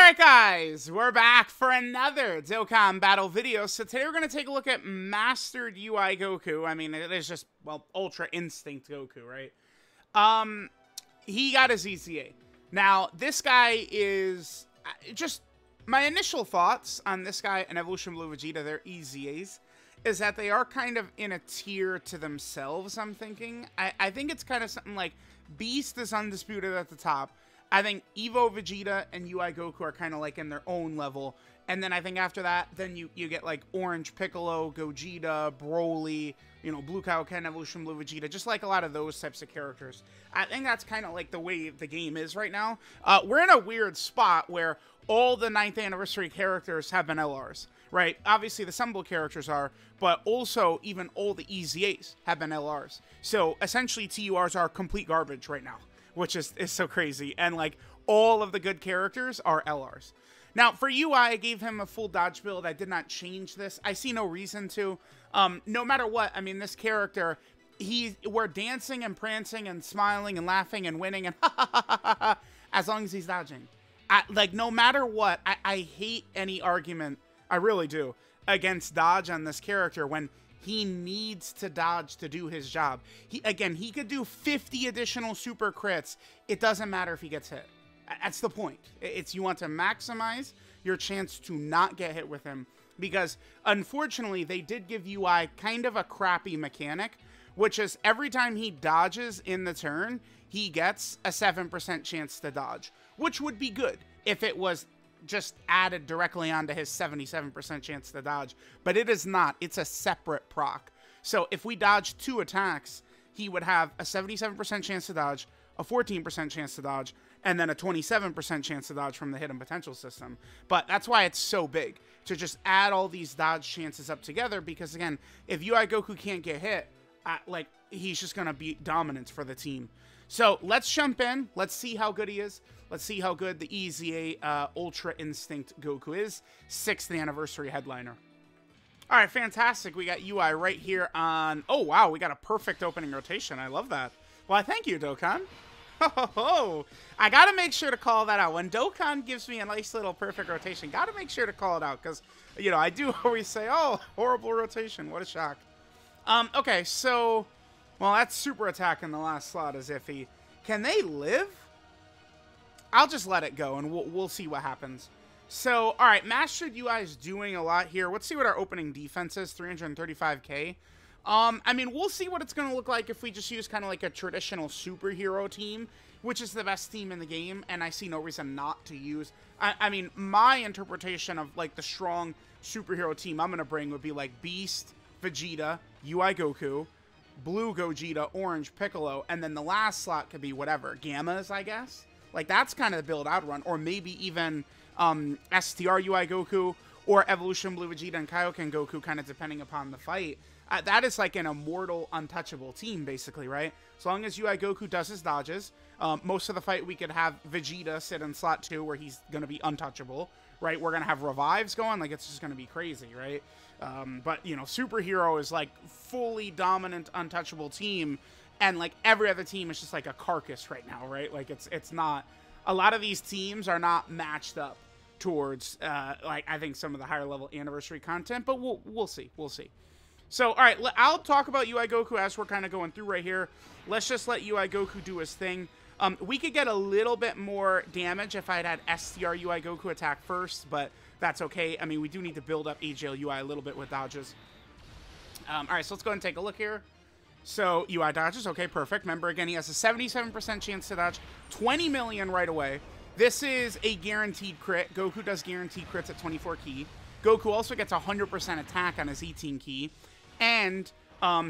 Alright guys, we're back for another Dokkan battle video. So today we're going to take a look at Mastered UI Goku. I mean, it is just, well, Ultra Instinct Goku, right? He got his EZA. Now, this guy is, just, my initial thoughts on this guy and Evolution Blue Vegeta, their EZAs, is that they are kind of in a tier to themselves, I'm thinking. I think it's kind of something like Beast is undisputed at the top. I think Evo Vegeta and UI Goku are kind of like in their own level. And then I think after that, then you get like Orange Piccolo, Gogeta, Broly, you know, Blue Kaioken, Evolution Blue Vegeta, just like a lot of those types of characters. I think that's kind of like the way the game is right now. We're in a weird spot where all the 9th anniversary characters have been LRs, right? Obviously the Symbol characters are, but also even all the EZAs have been LRs. So essentially TURs are complete garbage right now, which is so crazy. And like all of the good characters are LRs. Now for UI, I gave him a full dodge build. I did not change this. I see no reason to. No matter what, I mean, this character, we're dancing and prancing and smiling and laughing and winning and as long as he's dodging. Like no matter what, I hate any argument, I really do, against dodge on this character when he needs to dodge to do his job. He could do 50 additional super crits. It doesn't matter if he gets hit. That's the point. It's you want to maximize your chance to not get hit with him. Because, unfortunately, they did give UI kind of a crappy mechanic, which is every time he dodges in the turn, he gets a 7% chance to dodge. Which would be good if it was just added directly onto his 77% chance to dodge, but it is not. It's a separate proc. So if we dodge 2 attacks, he would have a 77% chance to dodge, a 14% chance to dodge, and then a 27% chance to dodge from the hidden potential system. But that's why it's so big, to just add all these dodge chances up together, because again, if UI Goku can't get hit, like, he's just gonna be dominant for the team. So let's jump in. Let's see how good he is. Let's see how good the EZA Ultra Instinct Goku is. 6th anniversary headliner. All right, fantastic. We got UI right here on... Oh, wow, we got a perfect opening rotation. I love that. Well, thank you, Dokkan. Oh, I got to make sure to call that out. When Dokkan gives me a nice little perfect rotation, got to make sure to call it out because, you know, I do always say, oh, horrible rotation. What a shock. Okay, so... Well, that's super attack in the last slot is iffy. Can they live? I'll just let it go, and we'll see what happens. So, all right, Mastered UI is doing a lot here. Let's see what our opening defense is, 335k. I mean, we'll see what it's going to look like if we just use kind of like a traditional superhero team, which is the best team in the game, and I see no reason not to use. I mean, my interpretation of, like, the strong superhero team I'm going to bring would be, like, Beast, Vegeta, UI Goku, Blue Gogeta, Orange Piccolo, and then the last slot could be whatever, Gammas, I guess. Like, that's kind of the build I'd run, or maybe even STR UI Goku, or Evolution Blue Vegeta and Kaioken Goku, kind of depending upon the fight. That is like an immortal, untouchable team, basically, right? As long as UI Goku does his dodges, most of the fight we could have Vegeta sit in slot 2 where he's going to be untouchable, right? We're going to have revives going, like, it's just going to be crazy, right? But, you know, superhero is like fully dominant, untouchable team, and like every other team is just like a carcass right now, right? Like it's not, a lot of these teams are not matched up towards like I think some of the higher level anniversary content, but we'll see. So, all right, I'll talk about UI Goku as we're kind of going through right here. Let's just let UI Goku do his thing. We could get a little bit more damage if I'd had STR UI Goku attack first, but that's okay. I mean, we do need to build up AGL UI a little bit with dodges. All right, so let's go ahead and take a look here. So, UI dodges. Okay, perfect. Remember, again, he has a 77% chance to dodge. 20 million right away. This is a guaranteed crit. Goku does guaranteed crits at 24 key. Goku also gets 100% attack on his 18 key. And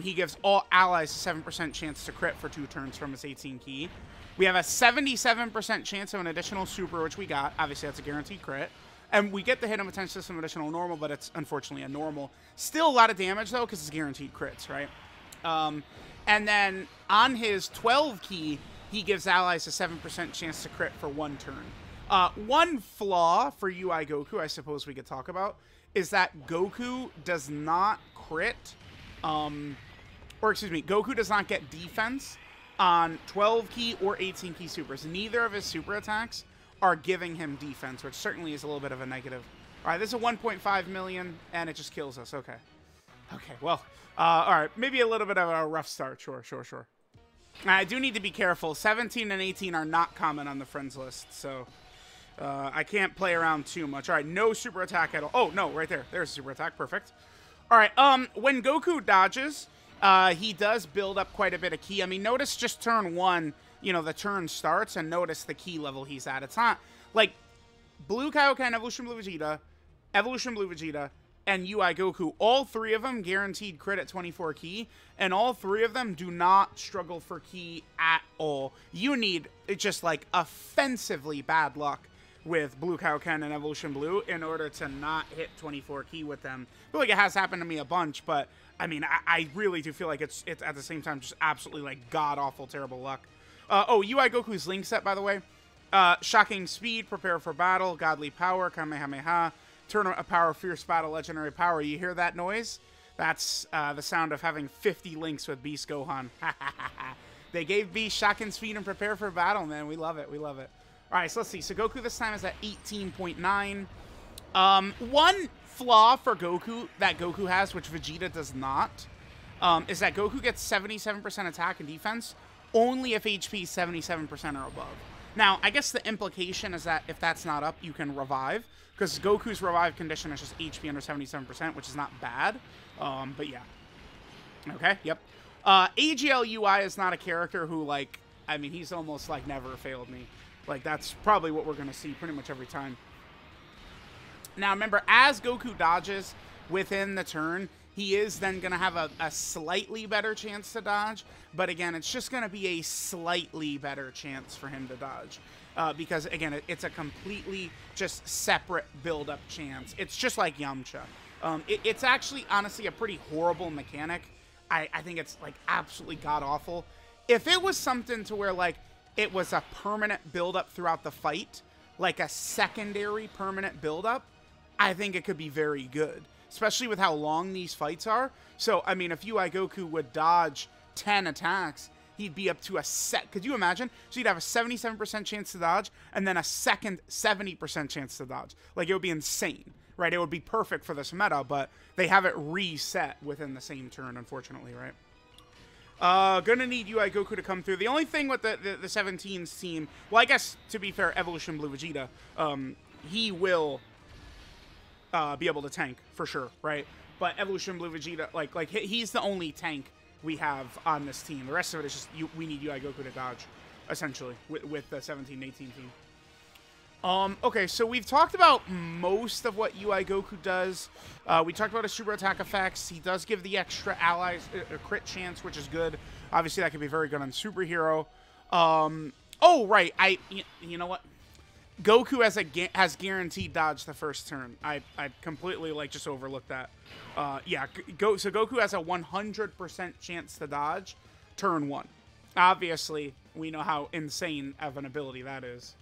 he gives all allies a 7% chance to crit for 2 turns from his 18 key. We have a 77% chance of an additional super, which we got. Obviously, that's a guaranteed crit. And we get the hidden potential system additional normal, but it's unfortunately a normal. Still a lot of damage, though, because it's guaranteed crits, right? And then on his 12 key, he gives allies a 7% chance to crit for 1 turn. One flaw for UI Goku, I suppose we could talk about, is that Goku does not crit, or excuse me, Goku does not get defense on 12 key or 18 key supers. Neither of his super attacks are giving him defense, which certainly is a little bit of a negative. All right, this is a 1.5 million, and it just kills us. Okay. Okay, well, all right, maybe a little bit of a rough start. Sure. I do need to be careful. 17 and 18 are not common on the friends list, so I can't play around too much. All right, no super attack at all. Oh, no, right there. There's a super attack. Perfect. All right, when Goku dodges, he does build up quite a bit of ki. I mean, notice just turn 1, you know, the turn starts, and notice the ki level he's at. It's not, like, Blue Kaioken, Evolution Blue Vegeta, and UI Goku, all 3 of them guaranteed crit at 24 ki, and all 3 of them do not struggle for ki at all. You need just, like, offensively bad luck with Blue Kaioken and Evolution Blue in order to not hit 24 ki with them. I feel like it has happened to me a bunch, but, I mean, I really do feel like it's at the same time just absolutely, like, god-awful terrible luck. Oh, UI Goku's Link set, by the way. Shocking Speed, Prepare for Battle, Godly Power, Kamehameha, Tournament of Power, Fierce Battle, Legendary Power. You hear that noise? That's the sound of having 50 links with Beast Gohan. They gave Beast Shocking Speed and Prepare for Battle, man. We love it. We love it. All right, so let's see. So Goku this time is at 18.9. One flaw for Goku that Goku has, which Vegeta does not, is that Goku gets 77% attack and defense only if HP is 77% or above. Now, I guess the implication is that if that's not up, you can revive, because Goku's revive condition is just HP under 77%, which is not bad. But yeah. Okay, yep. AGL UI is not a character who, like, I mean, he's almost, like, never failed me. Like, that's probably what we're going to see pretty much every time. Now, remember, as Goku dodges within the turn, he is then going to have a slightly better chance to dodge. But again, it's just going to be a slightly better chance for him to dodge. Because, again, it's a completely just separate build-up chance. It's just like Yamcha. It's actually, honestly, a pretty horrible mechanic. I think it's, like, absolutely god-awful. If it was something to where, like, it was a permanent build-up throughout the fight, like a secondary permanent build-up, I think it could be very good. Especially with how long these fights are. So, I mean, if UI Goku would dodge 10 attacks, he'd be up to a set. Could you imagine? So you'd have a 77% chance to dodge, and then a second 70% chance to dodge. Like, it would be insane, right? It would be perfect for this meta, but they have it reset within the same turn, unfortunately, right? Gonna need UI Goku to come through. The only thing with the 17's team, well, I guess, to be fair, Evolution Blue Vegeta, he will be able to tank for sure, right? But Evolution Blue Vegeta, like he's the only tank we have on this team. The rest of it is just we need UI Goku to dodge, essentially, with the 17-18 team. Okay, so we've talked about most of what UI Goku does. We talked about his super attack effects. He does give the extra allies a crit chance, which is good. Obviously, that could be very good on Superhero. Oh, right. You know what? Goku has guaranteed dodge the first turn. I completely, like, just overlooked that. Yeah, so Goku has a 100% chance to dodge turn 1. Obviously, we know how insane of an ability that is.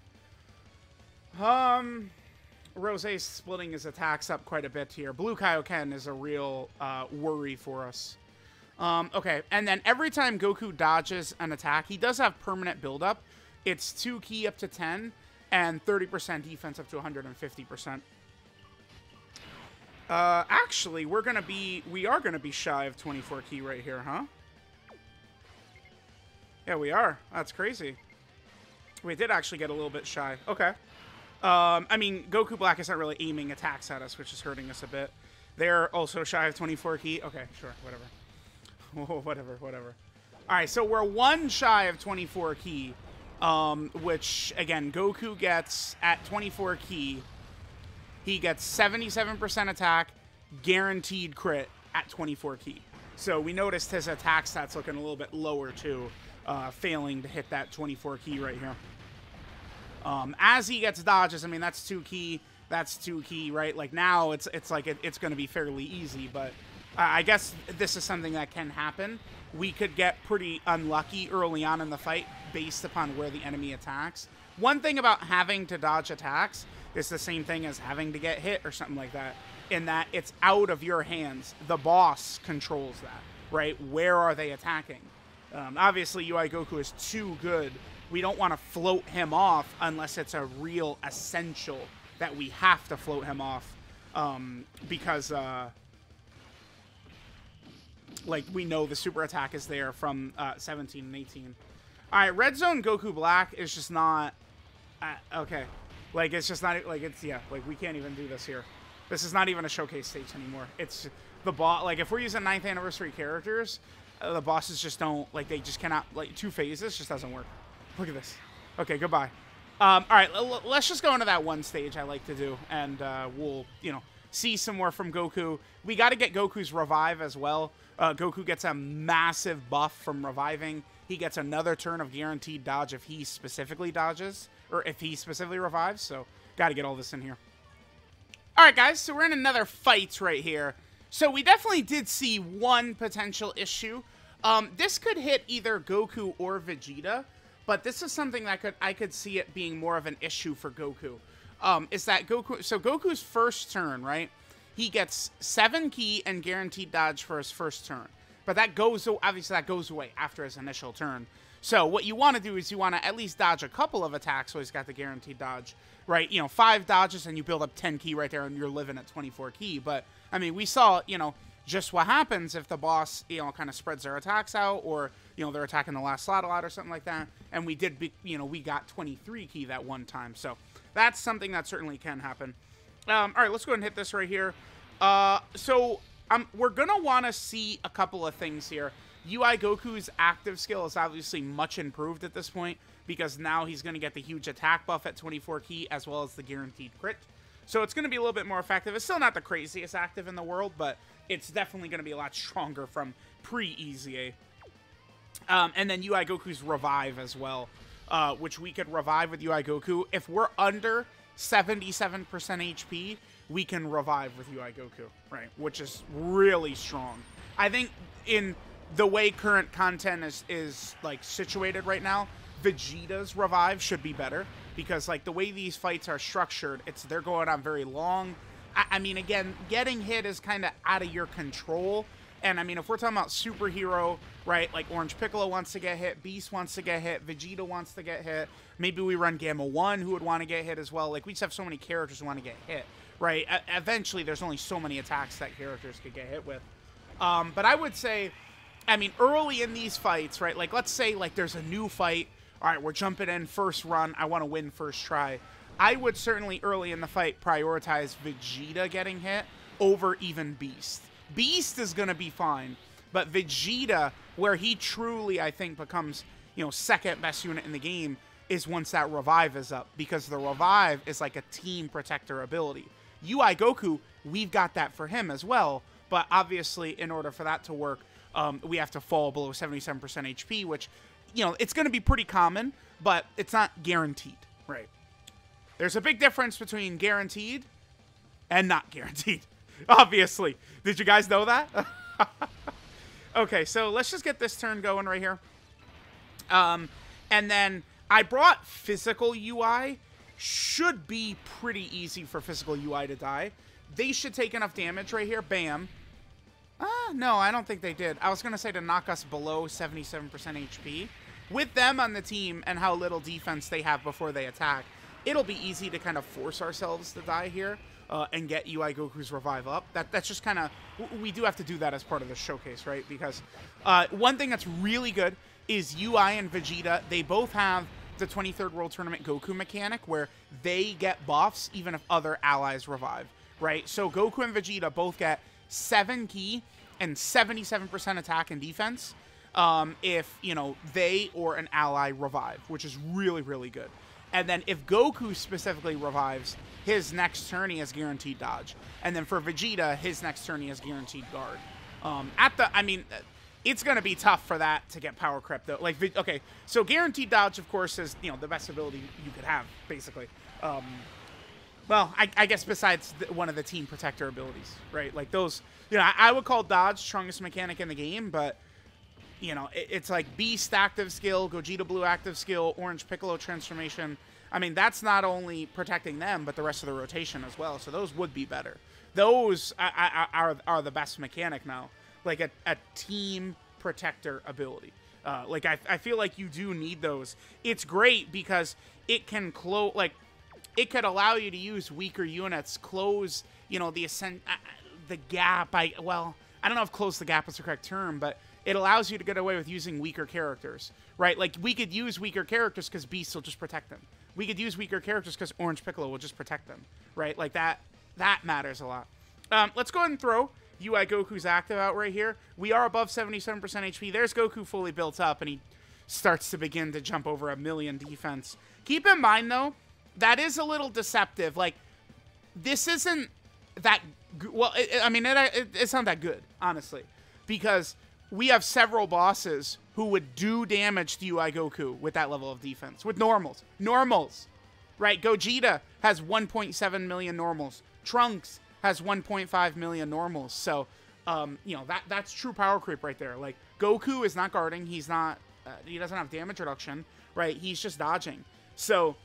Rose's splitting his attacks up quite a bit here. Blue Kaioken is a real worry for us. Okay, and then every time Goku dodges an attack, he does have permanent buildup. It's 2 ki up to 10, and 30% defense up to 150%. Actually, we are gonna be shy of 24 ki right here, huh? Yeah, we are. That's crazy. We did actually get a little bit shy. Okay. I mean, Goku Black isn't really aiming attacks at us, which is hurting us a bit. They're also shy of 24 ki. Okay, sure, whatever. whatever. All right, so we're 1 shy of 24 ki, which, again, Goku gets at 24 ki. He gets 77% attack, guaranteed crit at 24 ki. So we noticed his attack stats looking a little bit lower, too, failing to hit that 24 ki right here. As he gets dodges, I mean, that's 2 ki, that's 2 ki, right? Like, now it's like it's going to be fairly easy, but I guess this is something that can happen. We could get pretty unlucky early on in the fight based upon where the enemy attacks. One thing about having to dodge attacks is the same thing as having to get hit or something like that, in that it's out of your hands. The boss controls that, right? Where are they attacking? Obviously, UI Goku is too good we don't want to float him off unless it's a real essential that we have to float him off. Because, like, we know the super attack is there from 17 and 18. Alright, Red Zone Goku Black is just not... okay. Like, it's just not... Like, it's... Yeah, like, we can't even do this here. This is not even a showcase stage anymore. It's the boss... Like, if we're using 9th anniversary characters, the bosses just don't... Like, they just cannot... Like, 2 phases just doesn't work. Look at this. Okay, goodbye. Alright, let's just go into that one stage I like to do, and we'll, you know, see some more from Goku. We got to get Goku's revive as well. Goku gets a massive buff from reviving. He gets another turn of guaranteed dodge if he specifically dodges, or if he specifically revives, so got to get all this in here. Alright, guys, so we're in another fight right here. So we definitely did see one potential issue. This could hit either Goku or Vegeta, but this is something that I could see it being more of an issue for Goku. Is that Goku... So Goku's first turn, right? He gets 7 ki and guaranteed dodge for his first turn. But that goes... Obviously, that goes away after his initial turn. So what you want to do is you want to at least dodge a couple of attacks so he's got the guaranteed dodge, right? You know, 5 dodges and you build up 10 ki right there and you're living at 24 ki. But, I mean, we saw, you know, just what happens if the boss, you know, kind of spreads their attacks out, or, you know, they're attacking the last slot a lot or something like that. And we did, you know, we got 23 ki that one time. So that's something that certainly can happen. All right, let's go ahead and hit this right here. We're going to want to see a couple of things here. UI Goku's active skill is obviously much improved at this point, because now he's going to get the huge attack buff at 24 ki as well as the guaranteed crit. So it's going to be a little bit more effective. It's still not the craziest active in the world, but it's definitely going to be a lot stronger from pre-EZA. And then UI Goku's revive as well, which we could revive with UI Goku. If we're under 77% HP, we can revive with UI Goku, right? Which is really strong. I think in the way current content is like situated right now, Vegeta's revive should be better, because like the way these fights are structured, they're going on very long. I mean, again, getting hit is kind of out of your control. And I mean, if we're talking about superhero, right, like Orange Piccolo wants to get hit, Beast wants to get hit, Vegeta wants to get hit, maybe we run Gamma 1 who would want to get hit as well. Like, we just have so many characters who want to get hit, right? Eventually, there's only so many attacks that characters could get hit with. But I would say, I mean, early in these fights, right, like, let's say, like, there's a new fight. All right, we're jumping in first run. I want to win first try. I would certainly, early in the fight, prioritize Vegeta getting hit over even Beast. Beast is going to be fine, but Vegeta, where he truly, I think, becomes, you know, second best unit in the game, is once that revive is up, because the revive is like a team protector ability. UI Goku, we've got that for him as well, but obviously, in order for that to work, we have to fall below 77% HP, which, you know, it's going to be pretty common, but it's not guaranteed, right? There's a big difference between guaranteed and not guaranteed, obviously. Did you guys know that? Okay, so let's just get this turn going right here. And then I brought physical UI. Should be pretty easy for physical UI to die. They should take enough damage right here. Bam. No, I don't think they did. I was going to say to knock us below 77% HP. With them on the team and how little defense they have before they attack, it'll be easy to kind of force ourselves to die here and get UI Goku's revive up. That's just kind of... We do have to do that as part of the showcase, right? Because one thing that's really good is UI and Vegeta, they both have the 23rd World Tournament Goku mechanic where they get buffs even if other allies revive, right? So Goku and Vegeta both get 7 ki and 77% attack and defense if, you know, they or an ally revive, which is really, really good. And then if Goku specifically revives, his next turn he has guaranteed dodge. And then for Vegeta, his next turn he has guaranteed guard. I mean, it's going to be tough for that to get power crept, though. Like, okay, so guaranteed dodge, of course, is, you know, the best ability you could have, basically. Well, I guess besides one of the team protector abilities, right? Like those, you know, I would call dodge strongest mechanic in the game, but, you know, it's like Beast active skill, Gogeta Blue active skill, Orange Piccolo transformation. I mean, that's not only protecting them, but the rest of the rotation as well. So those would be better. Those are the best mechanic now. Like a team protector ability. Like, I feel like you do need those. It's great because it can close, like, it could allow you to use weaker units, close, you know, the gap. Well, I don't know if close the gap is the correct term, but it allows you to get away with using weaker characters, right? Like, we could use weaker characters because Beast will just protect them. We could use weaker characters because Orange Piccolo will just protect them, right? Like, that matters a lot. Let's go ahead and throw UI Goku's active out right here. We are above 77% HP. There's Goku fully built up, and he starts to begin to jump over 1,000,000 defense. Keep in mind, though, that is a little deceptive. Like, this isn't that well, I mean, it's not that good, honestly, because we have several bosses who would do damage to UI Goku with that level of defense, with normals. Normals, right? Gogeta has 1.7 million normals. Trunks has 1.5 million normals. So, you know, that's true power creep right there. Like, Goku is not guarding. He's not, he doesn't have damage reduction, right? He's just dodging. So,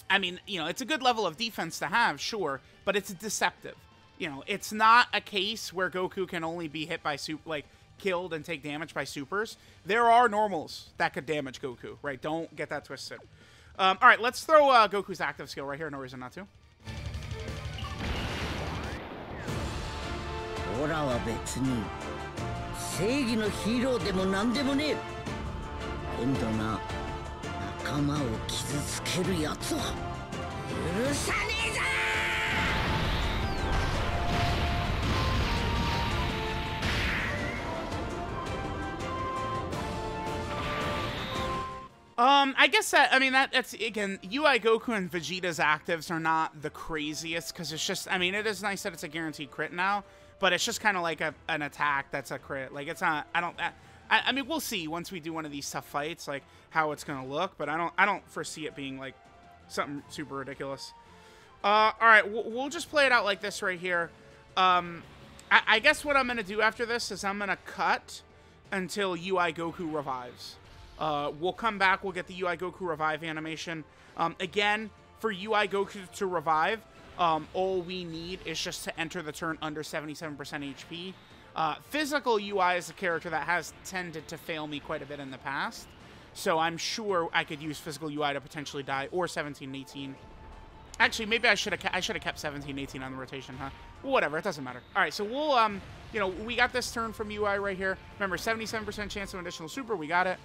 I mean, you know, it's a good level of defense to have, sure, but it's deceptive. You know, it's not a case where Goku can only be hit by killed and take damage by supers. There are normals that could damage Goku, right? Don't get that twisted. All right, let's throw Goku's active skill right here. No reason not to. オラは別に正義のヒーローでもなんでもねえ。今度な仲間を傷つけるやつは許さねえぞ。 I guess that, I mean, that's, again, UI Goku and Vegeta's actives are not the craziest, because it's just, I mean, it is nice that it's a guaranteed crit now, but it's just kind of like an attack that's a crit. Like, it's not, I mean, we'll see once we do one of these tough fights, like, how it's going to look, but I don't foresee it being, like, something super ridiculous. Alright, we'll just play it out like this right here. I guess what I'm going to do after this is I'm going to cut until UI Goku revives. We'll come back, we'll get the UI Goku revive animation. Again, for UI Goku to revive, all we need is just to enter the turn under 77% HP. Physical UI is a character that has tended to fail me quite a bit in the past, so I'm sure I could use physical UI to potentially die, or 17 18. Actually, maybe I should have kept 17 18 on the rotation, huh? Whatever, it doesn't matter. All right, so we'll you know, we got this turn from UI right here. Remember, 77% chance of an additional super, we got it.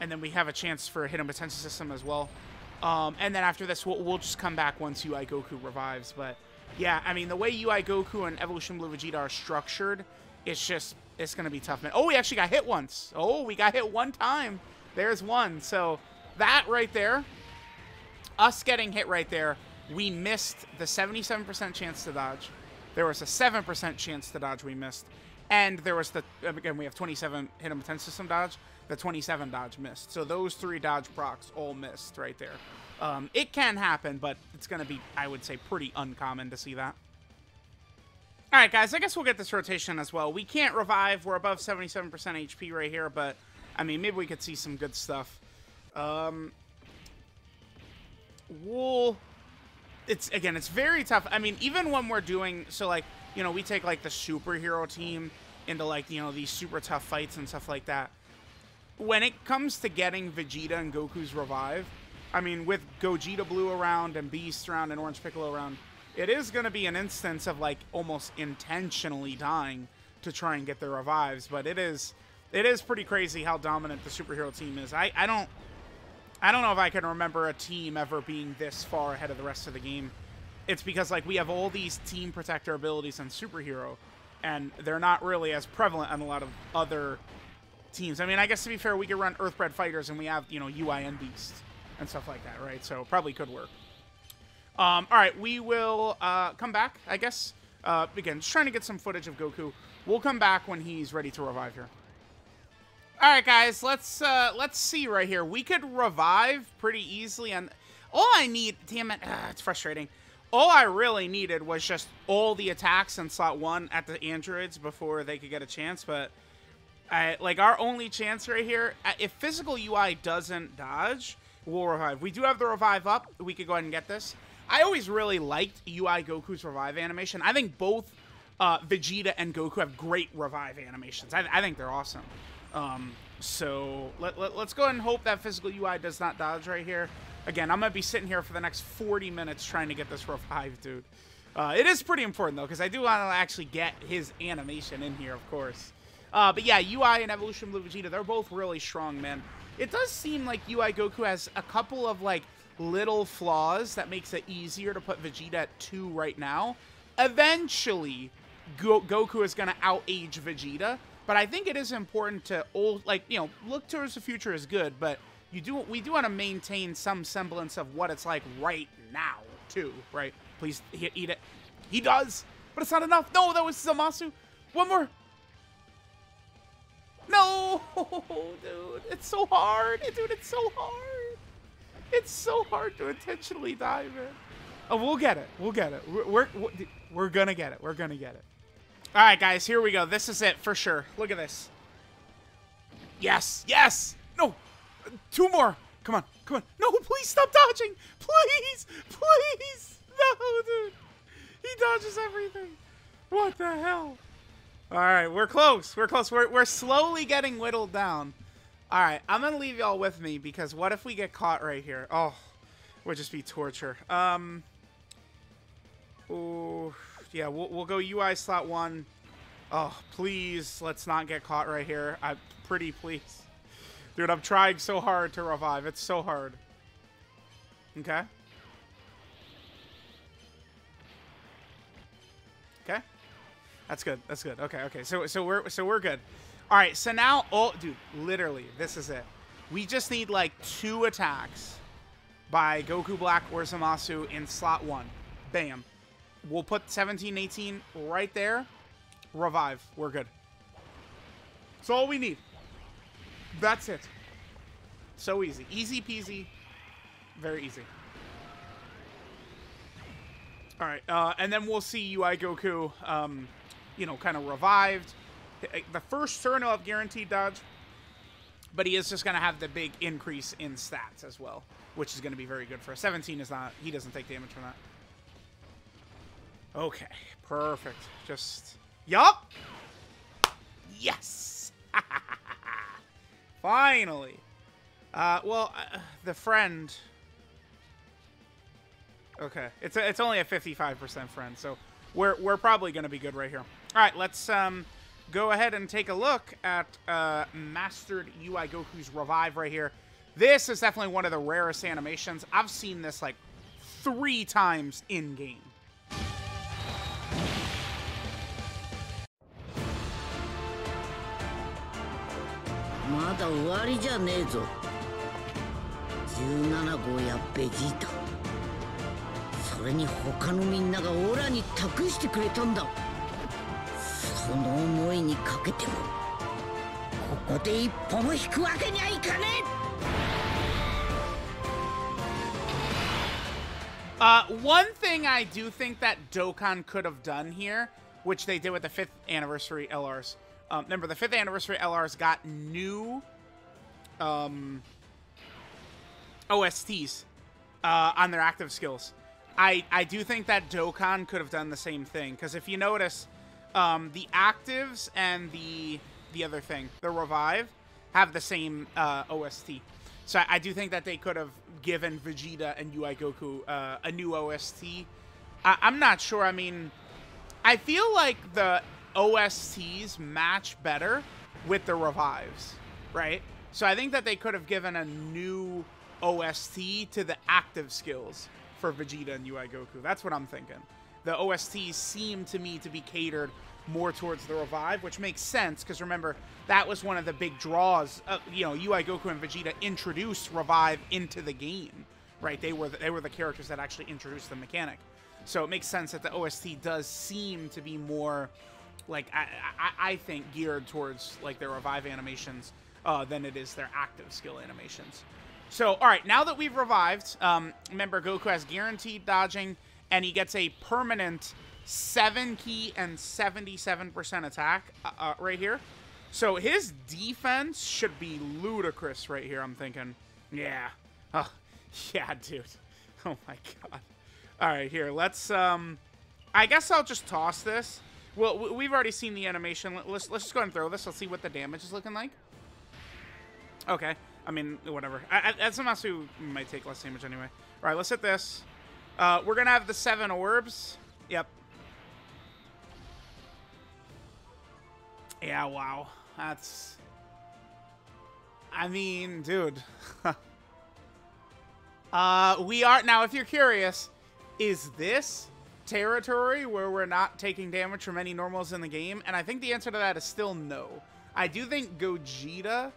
And then we have a chance for a hidden potential system as well. And then after this, we'll just come back once UI Goku revives. But yeah, I mean, the way UI Goku and Evolution Blue Vegeta are structured, it's going to be tough, man. Oh, we actually got hit once. Oh, we got hit one time. There's one. So that right there, us getting hit right there, we missed the 77% chance to dodge. There was a 7% chance to dodge we missed. And there was the, again, we have 27 hidden potential system dodge. The 27 dodge missed. So those 3 dodge procs all missed right there. It can happen, but it's going to be, I would say, pretty uncommon to see that. All right, guys, I guess we'll get this rotation as well. We can't revive. We're above 77% HP right here, but, I mean, maybe we could see some good stuff. It's very tough. I mean, even when we're doing, so, like, you know, we take, like, the superhero team into, like, you know, these super tough fights and stuff like that. When it comes to getting Vegeta and Goku's revive, I mean, with Gogeta Blue around and Beast around and Orange Piccolo around, it is going to be an instance of, like, almost intentionally dying to try and get their revives. But it is pretty crazy how dominant the superhero team is. I don't know if I can remember a team ever being this far ahead of the rest of the game. It's because, like, we have all these team protector abilities on superhero, and they're not really as prevalent on a lot of other teams. I mean, I guess to be fair, we could run Earthbred Fighters and we have, you know, UI and Beast and stuff like that, right? So probably could work. All right, we will come back, I guess. Again, just trying to get some footage of Goku. We'll come back when he's ready to revive here. All right, guys, let's see right here. We could revive pretty easily, and all I need, damn it, it's frustrating. All I really needed was just all the attacks in slot 1 at the androids before they could get a chance, but like, our only chance right here, if physical UI doesn't dodge, we'll revive. We do have the revive up. We could go ahead and get this. I always really liked UI Goku's revive animation. I think both Vegeta and Goku have great revive animations. I think they're awesome. So let's go ahead and hope that physical UI does not dodge right here. Again, I'm going to be sitting here for the next 40 minutes trying to get this revive, dude. It is pretty important, though, because I do want to actually get his animation in here, of course. But yeah, UI and Evolution Blue Vegeta, they're both really strong, man. It does seem like UI Goku has a couple of, like, little flaws that makes it easier to put Vegeta at 2 right now. Eventually, Goku is going to out-age Vegeta, but I think it is important to, look towards the future is good, but we do want to maintain some semblance of what it's like right now, too, right? Please eat it. He does, but it's not enough. No, that was Zamasu. One more. No, dude, it's so hard. Dude, it's so hard. It's so hard to intentionally die, man. Oh, we'll get it. We'll get it. We're gonna get it. We're gonna get it. All right, guys, here we go. This is it for sure. Look at this. Yes, yes. No, 2 more. Come on, come on. No, please stop dodging. Please, please. No, dude. He dodges everything. What the hell? All right, we're close. We're close. We're slowly getting whittled down. All right, I'm going to leave y'all with me because what if we get caught right here? Oh, it would just be torture. Ooh, yeah, we'll go UI slot 1. Oh, please, let's not get caught right here. Pretty please. Dude, I'm trying so hard to revive. It's so hard. Okay. Okay. That's good. That's good. Okay, okay. So we're good. All right, so now, oh, dude, literally, this is it. We just need, like, 2 attacks by Goku Black or Zamasu in slot 1. Bam. We'll put 17, 18 right there. Revive. We're good. That's all we need. That's it. So easy. Easy peasy. Very easy. All right, and then we'll see UI Goku, you know, kind of revived. The first turn he'll have guaranteed dodge, but he is just going to have the big increase in stats as well, which is going to be very good for us. 17 is not, he doesn't take damage from that. Okay, perfect. Just, yup. Yes. Finally. The friend. Okay, it's only a 55% friend, so we're probably going to be good right here. All right, let's go ahead and take a look at Mastered UI Goku's Revive right here. This is definitely one of the rarest animations. I've seen this like 3 times in-game. Mada uwari ja nee zo. 17号やベジータ。それに他のみんながオラに託してくれたんだ。その思いにかけてもここで一歩も引くわけにはいかねえ。One thing I do think that Dokkan could have done here, which they did with the 5th anniversary LRs. Remember, the 5th anniversary LRs got new OSTs on their active skills. I do think that Dokkan could have done the same thing, because if you notice, the actives and the other thing, the Revive, have the same OST. So I do think that they could have given Vegeta and UI Goku a new OST. I'm not sure. I mean, I feel like the OSTs match better with the Revives, right? So I think that they could have given a new OST to the active skills for Vegeta and UI Goku. That's what I'm thinking. The OSTs seem to me to be catered more towards the Revive, which makes sense, because remember, that was one of the big draws. You know, UI Goku and Vegeta introduced Revive into the game, right? They were the characters that actually introduced the mechanic. So it makes sense that the OST does seem to be more, like, I think, geared towards, like, their Revive animations than it is their active skill animations. So, all right, now that we've revived, remember, Goku has guaranteed dodging, and he gets a permanent 7 key and 77% attack right here. So his defense should be ludicrous right here, I'm thinking. Yeah. Oh, yeah, dude. Oh, my God. All right, here, let's, I guess I'll just toss this. Well, we've already seen the animation. Let's just go ahead and throw this. Let's see what the damage is looking like. Okay. I mean, whatever. Etsumasu might take less damage anyway. All right, let's hit this. We're going to have the 7 orbs. Yep. Yeah, wow. That's... I mean, dude. We are... Now, if you're curious, is this territory where we're not taking damage from any normals in the game? And I think the answer to that is still no. I do think Gogeta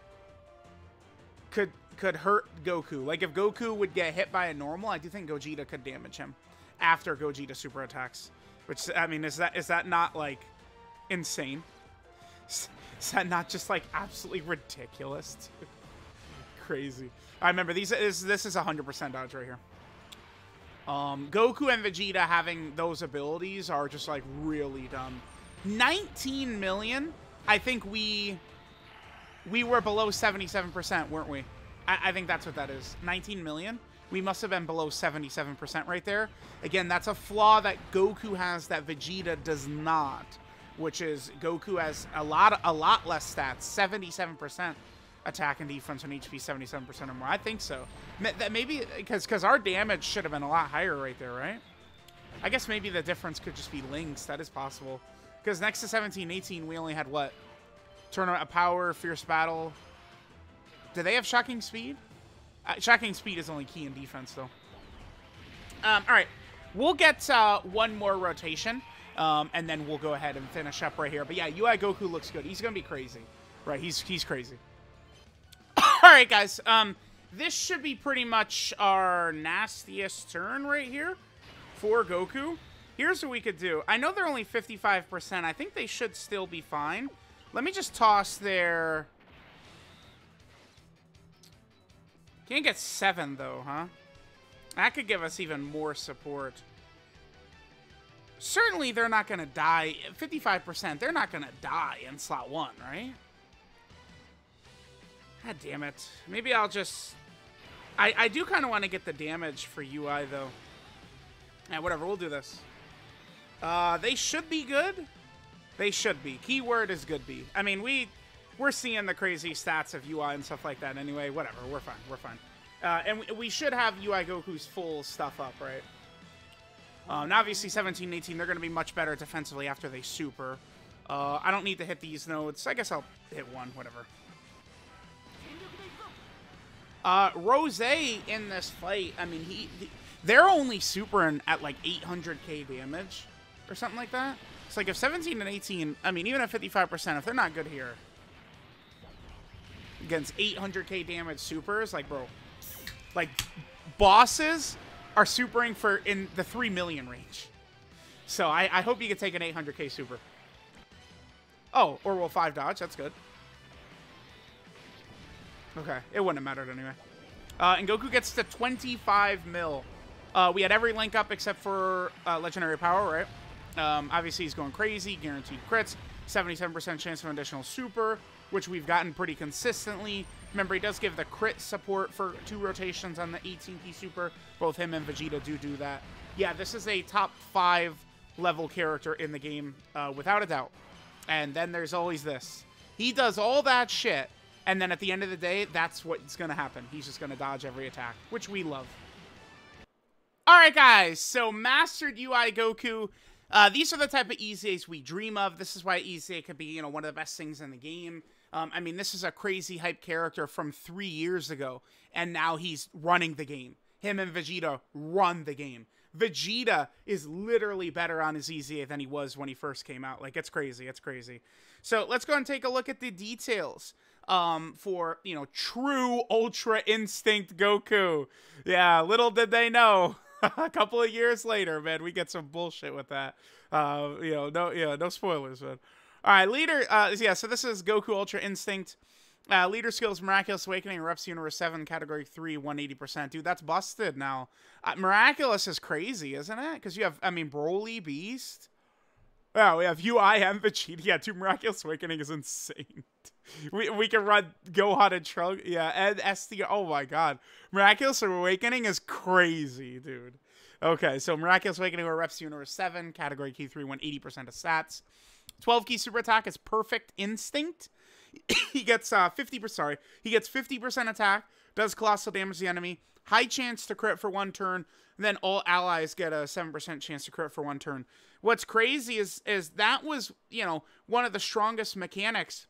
could hurt Goku. Like, if Goku would get hit by a normal, I do think Gogeta could damage him after Gogeta super attacks. Which, I mean, is that not, like, insane? Is that not just, like, absolutely ridiculous, dude? Crazy. I remember, this is 100% dodge right here. Goku and Vegeta having those abilities are just, like, really dumb. 19 million? I think we were below 77%, weren't we? I think that's what that is. 19 million? We must have been below 77% right there. Again, that's a flaw that Goku has that Vegeta does not, which is Goku has a lot less stats, 77% attack and defense on HP, 77% or more. I think so. Maybe because our damage should have been a lot higher right there, right? I guess maybe the difference could just be links. That is possible. Because next to 17, 18, we only had what? Tournament of Power, Fierce Battle. Do they have Shocking Speed? Shocking Speed is only key in defense, though. All right. We'll get one more rotation, and then we'll go ahead and finish up right here. But yeah, UI Goku looks good. He's going to be crazy. Right, he's crazy. All right, guys. This should be pretty much our nastiest turn right here for Goku. Here's what we could do. I know they're only 55%. I think they should still be fine. Let me just toss their... Can't get 7, though, huh? That could give us even more support. Certainly, they're not going to die. 55%, they're not going to die in slot 1, right? God damn it. Maybe I'll just... I do kind of want to get the damage for UI, though. Yeah, whatever. We'll do this. They should be good. They should be. Keyword is good be. I mean, we're seeing the crazy stats of UI and stuff like that anyway. Whatever. We're fine. We're fine. And we should have UI Goku's full stuff up, right? Now, obviously, 17 and 18, they're going to be much better defensively after they super. I don't need to hit these nodes. I guess I'll hit one. Whatever. Rose in this fight, I mean, they're only supering at like 800k damage or something like that. It's like if 17 and 18, I mean, even at 55%, if they're not good here against 800k damage supers, like, bro, like, bosses are supering for in the 3 million range. So I hope you can take an 800k super. Oh, or we'll 5 dodge. That's good. Okay, it wouldn't have mattered anyway. And Goku gets to 25 mil. We had every link up except for Legendary Power, right? Obviously, he's going crazy. Guaranteed crits. 77% chance of an additional super, which we've gotten pretty consistently. Remember, he does give the crit support for 2 rotations on the 18p super. Both him and Vegeta do that. Yeah, this is a top 5 level character in the game, without a doubt. And then there's always this. He does all that shit. And then at the end of the day, that's what's going to happen. He's just going to dodge every attack, which we love. All right, guys. So, Mastered UI Goku. These are the type of EZAs we dream of. This is why EZA could be, one of the best things in the game. I mean, this is a crazy hype character from 3 years ago. And now he's running the game. Him and Vegeta run the game. Vegeta is literally better on his EZA than he was when he first came out. Like, it's crazy. It's crazy. So, let's go and take a look at the details. For, true Ultra Instinct Goku. Yeah, little did they know. A couple of years later, man, we get some bullshit with that. No spoilers, man. All right, leader, so this is Goku Ultra Instinct. Leader skills, Miraculous Awakening, Reps Universe 7, Category 3, 180%. Dude, that's busted now. Miraculous is crazy, isn't it? Because you have, Broly, Beast. Oh, we have UI and Vegeta. Yeah, 2 Miraculous Awakening is insane. We can run Gohan and Trunks. Yeah, and ST. Oh my god. Miraculous Awakening is crazy, dude. Okay, so Miraculous Awakening or Reps Universe 7, Category Key 3, 180% of stats. 12 key super attack is Perfect Instinct. he gets 50%. Sorry, he gets 50% attack, does colossal damage to the enemy, high chance to crit for 1 turn. And then all allies get a 7% chance to crit for 1 turn. What's crazy is that was, you know, one of the strongest mechanics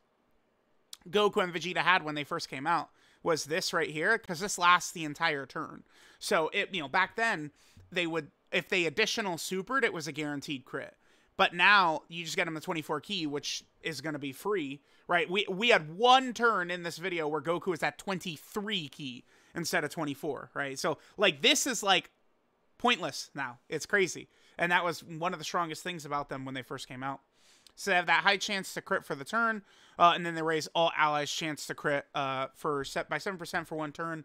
Goku and Vegeta had when they first came out, was this right here, because this lasts the entire turn. So it, you know, back then they would, if they additional supered, it was a guaranteed crit. But now you just get them the 24 key, which is going to be free, right? We had 1 turn in this video where Goku is at 23 key instead of 24, right? So like this is like pointless now. It's crazy. And that was one of the strongest things about them when they first came out. So they have that high chance to crit for the turn, and then they raise all allies' chance to crit for set by 7% for 1 turn.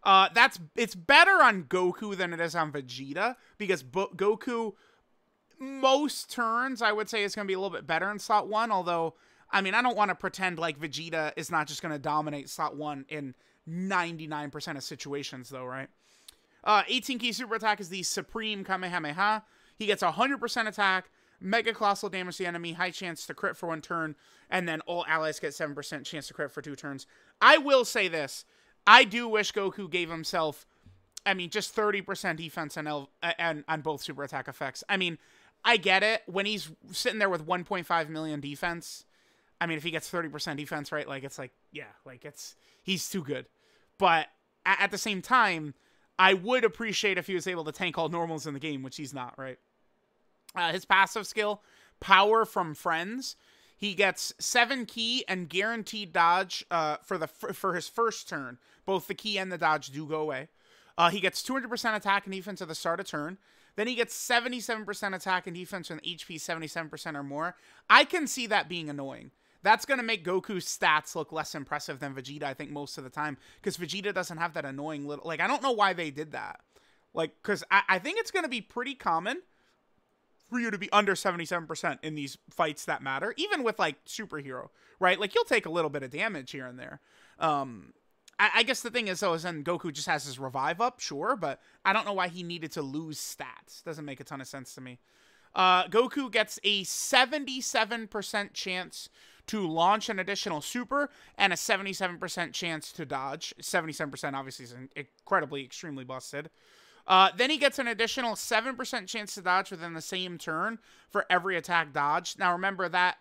It's better on Goku than it is on Vegeta, because Goku, most turns, I would say, is going to be a little bit better in slot 1, although, I mean, I don't want to pretend like Vegeta is not just going to dominate slot 1 in 99% of situations, though, right? 18 key super attack is the Supreme Kamehameha. He gets 100% attack, mega colossal damage to the enemy, high chance to crit for 1 turn, and then all allies get 7% chance to crit for 2 turns. I will say this. I do wish Goku gave himself, I mean, just 30% defense and on both super attack effects. I mean, I get it. When he's sitting there with 1.5 million defense, I mean, if he gets 30% defense, right, like, it's like, yeah, like, he's too good. But at the same time, I would appreciate if he was able to tank all normals in the game, which he's not, right? His passive skill, Power from Friends. He gets 7 key and guaranteed dodge for his first turn. Both the key and the dodge do go away. He gets 200% attack and defense at the start of turn. Then he gets 77% attack and defense with HP 77% or more. I can see that being annoying. That's going to make Goku's stats look less impressive than Vegeta, I think, most of the time. Because Vegeta doesn't have that annoying little... Like, I don't know why they did that. Like, because I think it's going to be pretty common for you to be under 77% in these fights that matter. Even with, like, Superhero, right? Like, you'll take a little bit of damage here and there. I guess the thing is, though, is then Goku just has his revive up, sure. But I don't know why he needed to lose stats. Doesn't make a ton of sense to me. Goku gets a 77% chance to launch an additional super and a 77% chance to dodge. 77% obviously is incredibly, extremely busted. Then he gets an additional 7% chance to dodge within the same turn for every attack dodge. Now remember that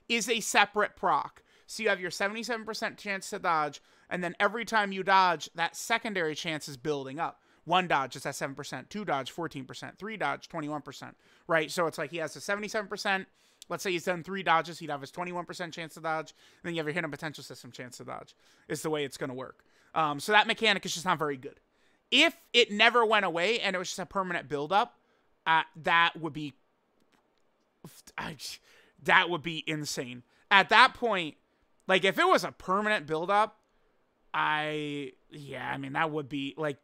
is a separate proc. So you have your 77% chance to dodge, and then every time you dodge, that secondary chance is building up. 1 dodge is at 7%, 2 dodge 14%, 3 dodge 21%, right? So it's like he has a 77%. Let's say he's done 3 dodges, he'd have his 21% chance to dodge. And then you have your hidden potential system chance to dodge. Is the way it's going to work. So that mechanic is just not very good. If it never went away and it was just a permanent buildup, that would be insane. At that point, like if it was a permanent buildup, I mean that would be like,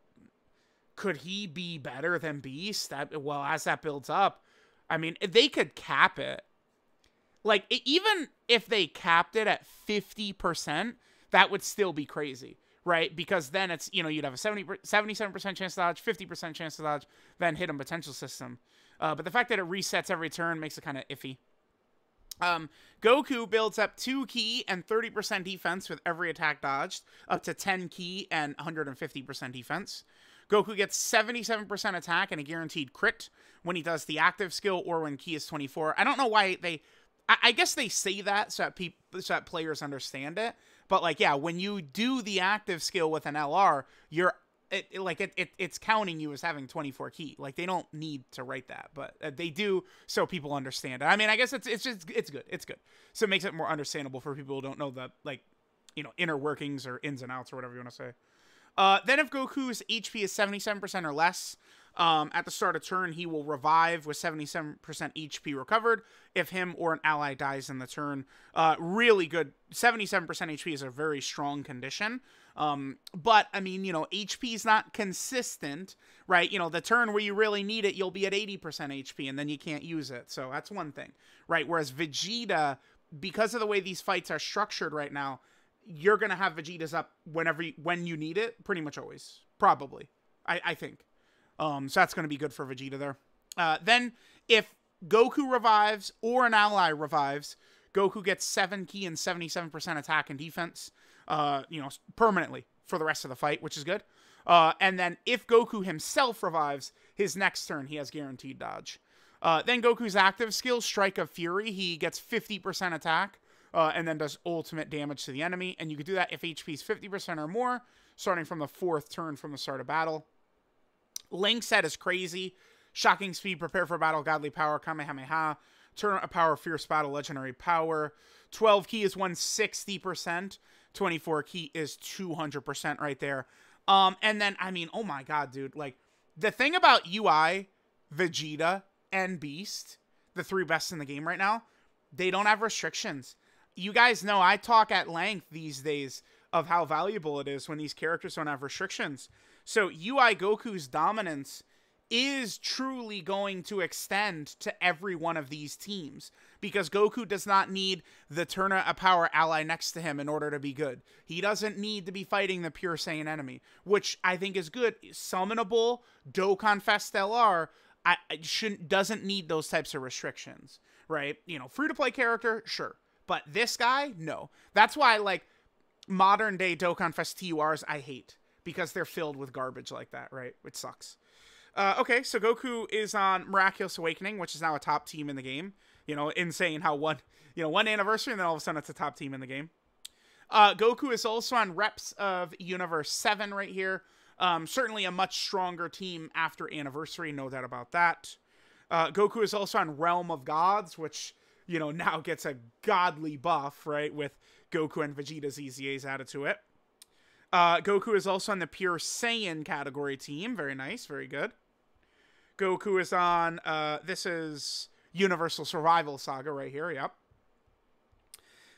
could he be better than Beast? Well, as that builds up, I mean they could cap it. Like, even if they capped it at 50%, that would still be crazy, right? Because then it's, you know, you'd have a 77% chance to dodge, 50% chance to dodge, then hidden potential system. But the fact that it resets every turn makes it kind of iffy. Goku builds up 2 key and 30% defense with every attack dodged, up to 10 key and 150% defense. Goku gets 77% attack and a guaranteed crit when he does the active skill or when key is 24. I don't know why they... I guess they say that so that players understand it. But, like, yeah, when you do the active skill with an LR, it's counting you as having 24 key. Like, they don't need to write that, but they do so people understand it. I mean, I guess it's good. It's good. So it makes it more understandable for people who don't know the, like, you know, inner workings or ins and outs or whatever you want to say. Then if Goku's HP is 77% or less, at the start of turn, he will revive with 77% HP recovered if him or an ally dies in the turn. Really good. 77% HP is a very strong condition. But, I mean, you know, HP is not consistent, right? You know, the turn where you really need it, you'll be at 80% HP, and then you can't use it. So that's one thing, right? Whereas Vegeta, because of the way these fights are structured right now, you're going to have Vegeta's up when you need it, pretty much always. Probably, I think. So that's going to be good for Vegeta there. Then, if Goku revives or an ally revives, Goku gets 7 ki and 77% attack and defense, you know, permanently for the rest of the fight, which is good. And then if Goku himself revives, his next turn, he has guaranteed dodge. Then Goku's active skill, Strike of Fury, he gets 50% attack, and then does ultimate damage to the enemy. And you can do that if HP is 50% or more, starting from the 4th turn from the start of battle. Link set is crazy. Shocking Speed, Prepare for Battle, Godly Power, Kamehameha, Turn of Power, Fierce Battle, Legendary Power. 12 ki is 160%. 24 ki is 200% right there. And then, I mean, oh my god, dude. Like, the thing about UI, Vegeta, and Beast, the 3 best in the game right now, they don't have restrictions. You guys know I talk at length these days of how valuable it is when these characters don't have restrictions. So UI Goku's dominance is truly going to extend to every one of these teams, because Goku does not need the Turn of Power ally next to him in order to be good. He doesn't need to be fighting the pure Saiyan enemy, which I think is good. Summonable Dokkan Fest LR doesn't need those types of restrictions, right? You know, free-to-play character, sure. But this guy, no. That's why, like, modern-day Dokkan Fest TURs I hate, because they're filled with garbage like that, right? Which sucks. Okay, so Goku is on Miraculous Awakening, which is now a top team in the game. You know, insane how one anniversary, and then all of a sudden it's a top team in the game. Goku is also on Reps of Universe 7 right here. Certainly a much stronger team after Anniversary, no doubt about that. Goku is also on Realm of Gods, which, you know, now gets a godly buff, right, with Goku and Vegeta's EZAs added to it. Goku is also on the Pure Saiyan category team. Very nice, very good. Goku is on, this is Universal Survival Saga right here, yep.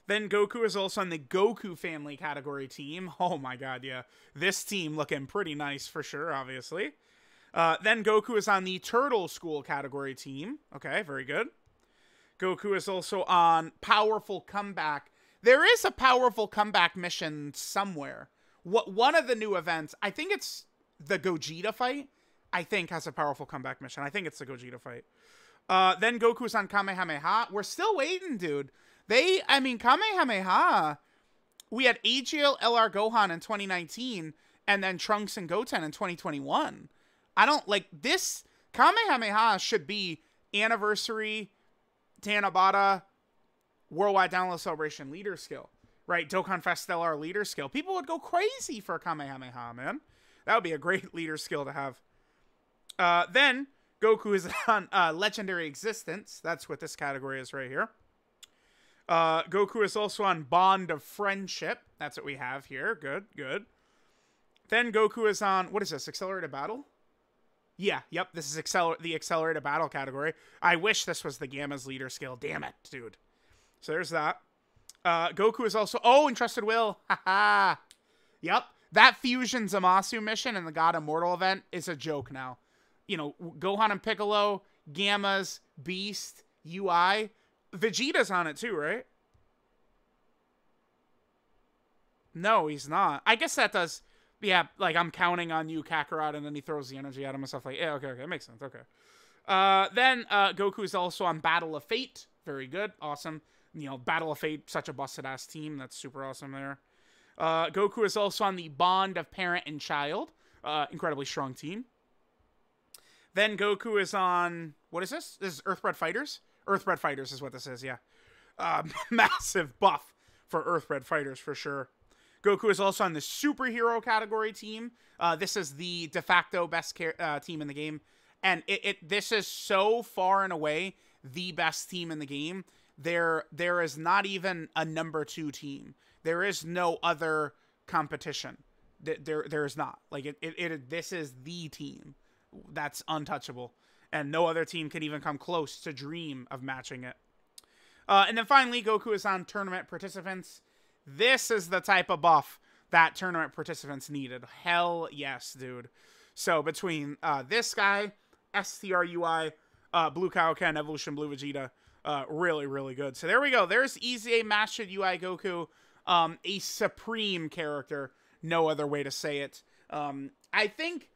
Then Goku is also on the Goku family category team. Oh my god, yeah. This team looking pretty nice for sure, obviously. Then Goku is on the Turtle School category team. Okay, very good. Goku is also on Powerful Comeback. There is a Powerful Comeback mission somewhere. One of the new events, I think it's the Gogeta fight, I think has a Powerful Comeback mission. I think it's the Gogeta fight. Then Goku's on Kamehameha. We're still waiting, dude. Kamehameha, we had AGL LR Gohan in 2019, and then Trunks and Goten in 2021. I don't, like, this, Kamehameha should be Anniversary, Tanabata, Worldwide Download Celebration Leader Skill, right? Dokkan Fest LR Leader Skill. People would go crazy for Kamehameha, man. That would be a great leader skill to have. Then, Goku is on Legendary Existence. That's what this category is right here. Goku is also on Bond of Friendship. That's what we have here. Good, good. Then Goku is on, what is this, Accelerated Battle? Yeah, yep, this is the Accelerated Battle category. I wish this was the Gamma's leader skill. Damn it, dude. So there's that. Goku is also, oh, Entrusted Will. Haha. Yep, that Fusion Zamasu mission in the God Immortal event is a joke now. You know, Gohan and Piccolo, Gammas, Beast, UI. Vegeta's on it too, right? No, he's not. I guess that does... Yeah, like, I'm counting on you, Kakarot, and then he throws the energy at him and stuff like... Yeah, okay, that makes sense, okay. Then, Goku's also on Battle of Fate. Very good, awesome. You know, Battle of Fate, such a busted-ass team. That's super awesome there. Goku is also on the Bond of Parent and Child. Incredibly strong team. Then Goku is on... What is this? This is Earthbred Fighters? Earthbred Fighters is what this is, yeah. Massive buff for Earthbred Fighters, for sure. Goku is also on the Superhero category team. This is the de facto best team in the game. And this is so far and away the best team in the game. There is not even a number 2 team. There is no other competition. There is not. Like, this is the team that's untouchable. And no other team can even come close to dream of matching it. And then finally, Goku is on Tournament Participants. This is the type of buff that tournament participants needed. Hell yes, dude. So between this guy, STRUI, Blue Kaioken, Evolution Blue Vegeta, really, really good. So there we go. There's EZA Mastered UI Goku, a supreme character. No other way to say it. I think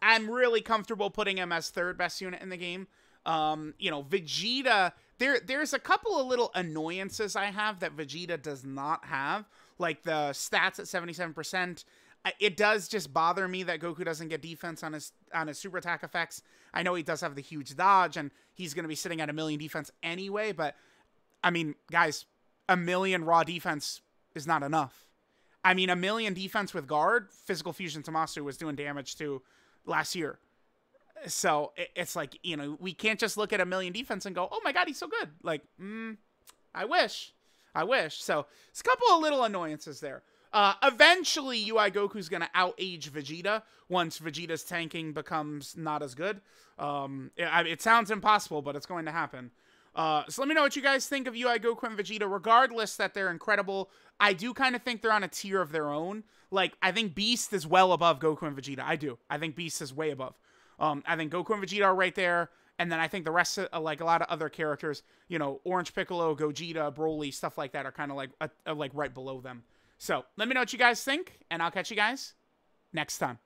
I'm really comfortable putting him as 3rd best unit in the game. You know, Vegeta there's a couple of little annoyances I have that Vegeta does not have, like the stats at 77%. It does just bother me that Goku doesn't get defense on his super attack effects. I know he does have the huge dodge, and he's going to be sitting at 1,000,000 defense anyway, but, I mean, guys, 1,000,000 raw defense is not enough. I mean, 1,000,000 defense with guard, Physical Fusion Tamasu was doing damage to last year. So, it's like, you know, we can't just look at 1,000,000 defense and go, oh my god, he's so good. Like, I wish. So, it's a couple of little annoyances there. Eventually, UI Goku's going to out-age Vegeta once Vegeta's tanking becomes not as good. It sounds impossible, but it's going to happen. So let me know what you guys think of UI Goku and Vegeta. Regardless that they're incredible, I do kind of think they're on a tier of their own. Like, I think Beast is well above Goku and Vegeta. I do. I think Beast is way above. I think Goku and Vegeta are right there. And then I think the rest of, like, a lot of other characters, you know, Orange Piccolo, Gogeta, Broly, stuff like that are kind of like right below them. So, let me know what you guys think, and I'll catch you guys next time.